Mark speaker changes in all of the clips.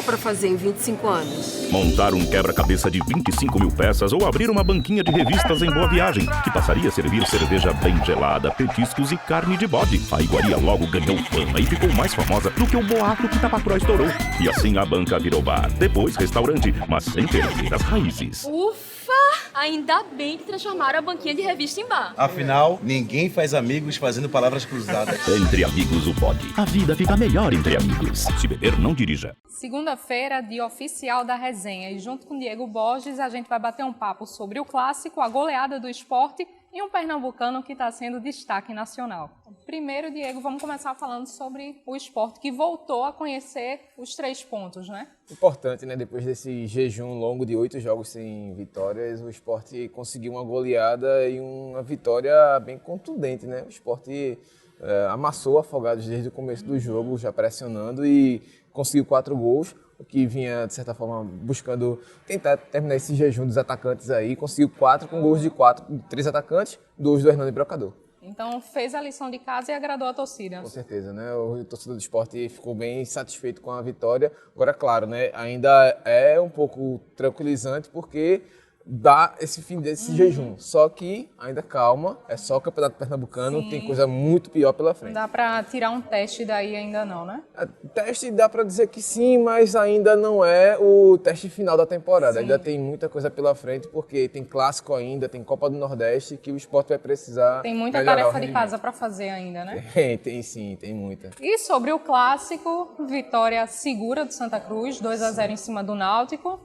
Speaker 1: pra fazer em 25 anos?
Speaker 2: Montar um quebra-cabeça de 25 mil peças ou abrir uma banquinha de revistas em Boa Viagem, que passaria a servir cerveja bem gelada, petiscos e carne de bode. A iguaria logo ganhou fama e ficou mais famosa do que o boato que Tapacuró estourou. E assim a banca virou bar, depois restaurante, mas sem perder as raízes.
Speaker 3: Ufa! Ainda bem que transformaram a banquinha de revista em bar.
Speaker 4: Afinal, ninguém faz amigos fazendo palavras cruzadas.
Speaker 2: Entre amigos o bode. A vida fica melhor entre amigos. Se beber, não dirija.
Speaker 5: Segunda-feira, dia oficial da resenha. E junto com Diego Borges, a gente vai bater um papo sobre o clássico, a goleada do Sport e um pernambucano que está sendo destaque nacional. Primeiro, Diego, vamos começar falando sobre o Sport, que voltou a conhecer os 3 pontos, né?
Speaker 6: Importante, né? Depois desse jejum longo de 8 jogos sem vitórias, o Sport conseguiu uma goleada e uma vitória bem contundente, né? O Sport amassou o Afogados desde o começo do jogo, já pressionando e conseguiu 4 gols, o que vinha, de certa forma, buscando tentar terminar esse jejum dos atacantes aí. Conseguiu 4 com gols de 3 atacantes, 2 do Hernando Brocador.
Speaker 5: Então fez a lição de casa e agradou a torcida.
Speaker 6: Com certeza, né? O torcedor do Sport ficou bem satisfeito com a vitória. Agora, claro, né? Ainda é um pouco tranquilizante porque dá esse fim desse jejum. Só que, ainda calma, é só o Campeonato Pernambucano,
Speaker 5: Sim.
Speaker 6: Tem coisa muito pior pela frente.
Speaker 5: Dá para tirar um teste daí ainda não, né?
Speaker 6: Teste dá para dizer que sim, mas ainda não é o teste final da temporada.
Speaker 5: Sim.
Speaker 6: Ainda tem muita coisa pela frente, porque tem clássico ainda, tem Copa do Nordeste, que o Sport vai precisar.
Speaker 5: Tem muita
Speaker 6: melhorar
Speaker 5: tarefa
Speaker 6: o
Speaker 5: de
Speaker 6: rendimento.
Speaker 5: casa para fazer ainda, né?
Speaker 6: Tem sim, tem muita.
Speaker 5: E sobre o clássico, vitória segura do Santa Cruz, 2-0 em cima do Náutico.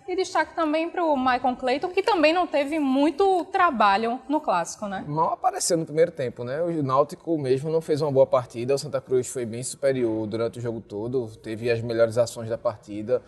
Speaker 5: E destaque também para o Maicon Cleiton, que também não teve muito trabalho no clássico, né?
Speaker 6: Mal apareceu no primeiro tempo, né? O Náutico mesmo não fez uma boa partida, o Santa Cruz foi bem superior durante o jogo todo, teve as melhores ações da partida,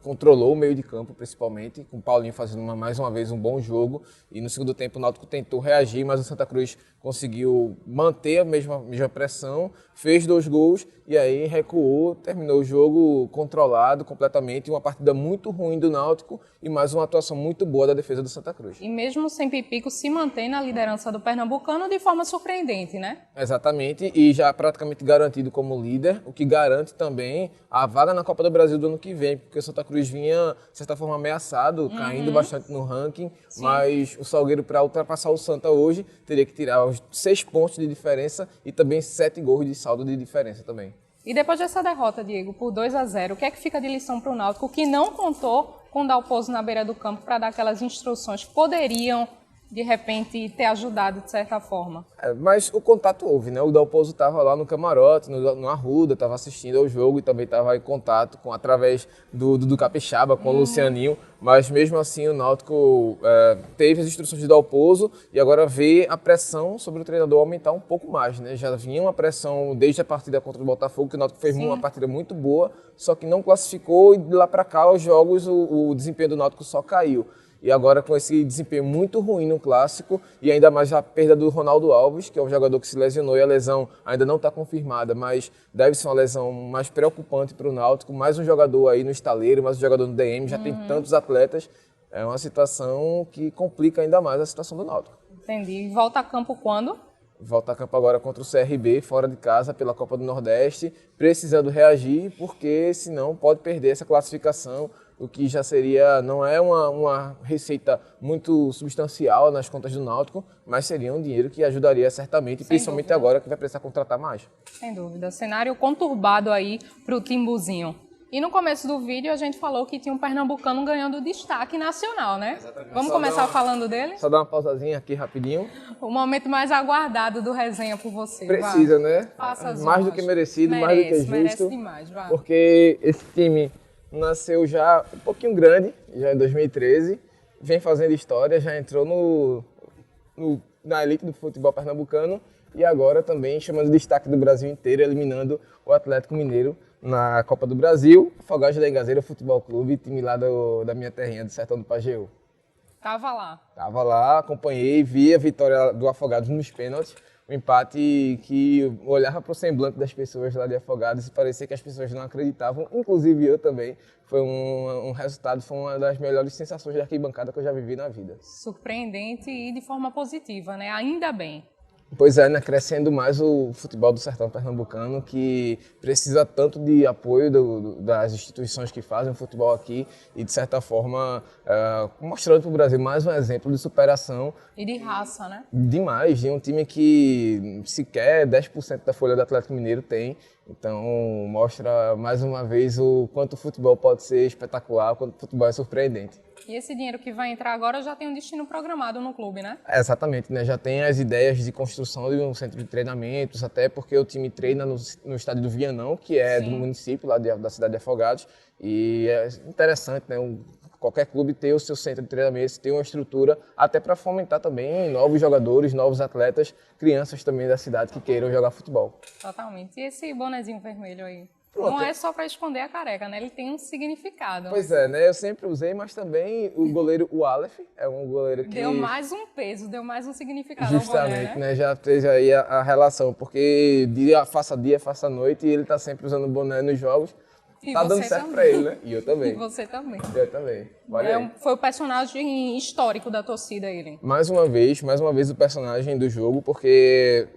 Speaker 6: controlou o meio de campo principalmente, com o Paulinho fazendo mais uma vez um bom jogo, e no segundo tempo o Náutico tentou reagir, mas o Santa Cruz conseguiu manter a mesma pressão, fez 2 gols e aí recuou, terminou o jogo controlado completamente, uma partida muito ruim do Náutico e mais uma atuação muito boa da defesa do Santa Cruz.
Speaker 5: E mesmo sem Pipico, se mantém na liderança do Pernambucano de forma surpreendente, né?
Speaker 6: Exatamente, e já praticamente garantido como líder, o que garante também a vaga na Copa do Brasil do ano que vem, porque o Santa Cruz vinha, de certa forma, ameaçado, caindo bastante no ranking, Sim. Mas o Salgueiro, para ultrapassar o Santa hoje, teria que tirar os 6 pontos de diferença e também 7 gols de saldo de diferença também.
Speaker 5: E depois dessa derrota, Diego, por 2-0, o que é que fica de lição para o Náutico, que não contou com o Dalpozo na beira do campo para dar aquelas instruções que poderiam, de repente, ter ajudado de certa forma?
Speaker 6: Mas o contato houve, né? O Dalpozo estava lá no camarote, no Arruda, estava assistindo ao jogo e também estava em contato através do Capixaba, com o Lucianinho. Mas mesmo assim o Náutico teve as instruções de Dalpozo e agora vê a pressão sobre o treinador aumentar um pouco mais, né? Já vinha uma pressão desde a partida contra o Botafogo, que o Náutico fez Sim. uma partida muito boa, só que não classificou e de lá para cá os jogos o desempenho do Náutico só caiu. E agora com esse desempenho muito ruim no Clássico e ainda mais a perda do Ronaldo Alves, que é um jogador que se lesionou e a lesão ainda não está confirmada, mas deve ser uma lesão mais preocupante para o Náutico. Mais um jogador aí no estaleiro, mais um jogador no DM, já tem tantos atletas. É uma situação que complica ainda mais a situação do Náutico.
Speaker 5: Entendi. E volta a campo quando?
Speaker 6: Volta a campo agora contra o CRB, fora de casa, pela Copa do Nordeste, precisando reagir, porque senão pode perder essa classificação, o que já seria, não é uma receita muito substancial nas contas do Náutico, mas seria um dinheiro que ajudaria certamente, principalmente dúvida. Agora que vai precisar contratar mais. Sem
Speaker 5: dúvida. Cenário conturbado aí para o Timbuzinho. E no começo do vídeo a gente falou que tinha um pernambucano ganhando destaque nacional, né? Exatamente. Vamos começar falando dele?
Speaker 6: Só dar uma pausazinha aqui rapidinho.
Speaker 5: O momento mais aguardado do resenha por você.
Speaker 6: Precisa,
Speaker 5: vai.
Speaker 6: Né?
Speaker 5: Faça as
Speaker 6: mais
Speaker 5: honras.
Speaker 6: do que merecido,
Speaker 5: merece,
Speaker 6: mais do que justo.
Speaker 5: Merece demais, vai.
Speaker 6: Porque esse time nasceu já um pouquinho grande, já em 2013, vem fazendo história, já entrou na elite do futebol pernambucano e agora também chamando destaque do Brasil inteiro, eliminando o Atlético Mineiro na Copa do Brasil, Afogados da Engazeira Futebol Clube, time lá da minha terrinha, do Sertão do Pajeú. Tava lá, acompanhei, vi a vitória do Afogados nos pênaltis, um empate que olhava para o semblante das pessoas lá de Afogados e parecia que as pessoas não acreditavam, inclusive eu também. Foi um resultado, foi uma das melhores sensações de arquibancada que eu já vivi na vida.
Speaker 5: Surpreendente e de forma positiva, né? Ainda bem.
Speaker 6: Pois é, né? Crescendo mais o futebol do sertão pernambucano, que precisa tanto de apoio das instituições que fazem o futebol aqui e, de certa forma, mostrando para o Brasil mais um exemplo de superação.
Speaker 5: E de raça, né?
Speaker 6: Demais, de um time que sequer 10% da folha do Atlético Mineiro tem. Então, mostra mais uma vez o quanto o futebol pode ser espetacular, o quanto o futebol é surpreendente.
Speaker 5: E esse dinheiro que vai entrar agora já tem um destino programado no clube, né?
Speaker 6: Exatamente, né? Já tem as ideias de construção de um centro de treinamentos, até porque o time treina no estádio do Vianão, que é do município, lá da cidade de Afogados. E é interessante, né? Qualquer clube ter o seu centro de treinamentos, ter uma estrutura, até para fomentar também novos jogadores, novos atletas, crianças também da cidade que queiram jogar futebol.
Speaker 5: Totalmente. E esse bonezinho vermelho aí?
Speaker 6: Pronto.
Speaker 5: Não é só para esconder a careca, né? Ele tem um significado.
Speaker 6: Pois é, né? Eu sempre usei, mas também o goleiro, o Aleph, é um goleiro que...
Speaker 5: Deu mais um peso, deu mais um significado ao
Speaker 6: Justamente,
Speaker 5: boné,
Speaker 6: né? Já fez aí a relação, porque dia, faça noite, e ele tá sempre usando boné nos jogos.
Speaker 5: E
Speaker 6: tá dando
Speaker 5: você
Speaker 6: certo
Speaker 5: também.
Speaker 6: pra ele, né? E eu também.
Speaker 5: E você também.
Speaker 6: Eu também. Olha aí.
Speaker 5: Foi o personagem histórico da torcida, ele.
Speaker 6: Mais uma vez o personagem do jogo, porque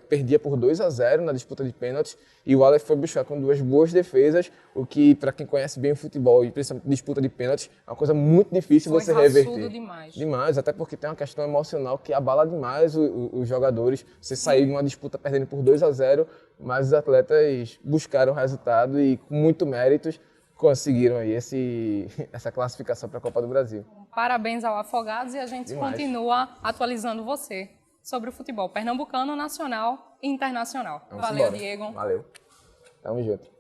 Speaker 6: perdia por 2-0 na disputa de pênaltis e o Aleph foi buscar com 2 boas defesas, o que, para quem conhece bem o futebol e principalmente disputa de pênaltis, é uma coisa muito difícil
Speaker 5: Foi
Speaker 6: você
Speaker 5: raçudo
Speaker 6: reverter.
Speaker 5: demais.
Speaker 6: Demais, até porque tem uma questão emocional que abala demais os jogadores. Você sair de uma disputa perdendo por 2-0, mas os atletas buscaram o resultado e com muito méritos conseguiram aí essa classificação para a Copa do Brasil.
Speaker 5: Parabéns ao Afogados e a gente continua atualizando você sobre o futebol pernambucano, nacional e internacional.
Speaker 6: Vamos
Speaker 5: Valeu,
Speaker 6: embora.
Speaker 5: Diego.
Speaker 6: Valeu. Tamo junto.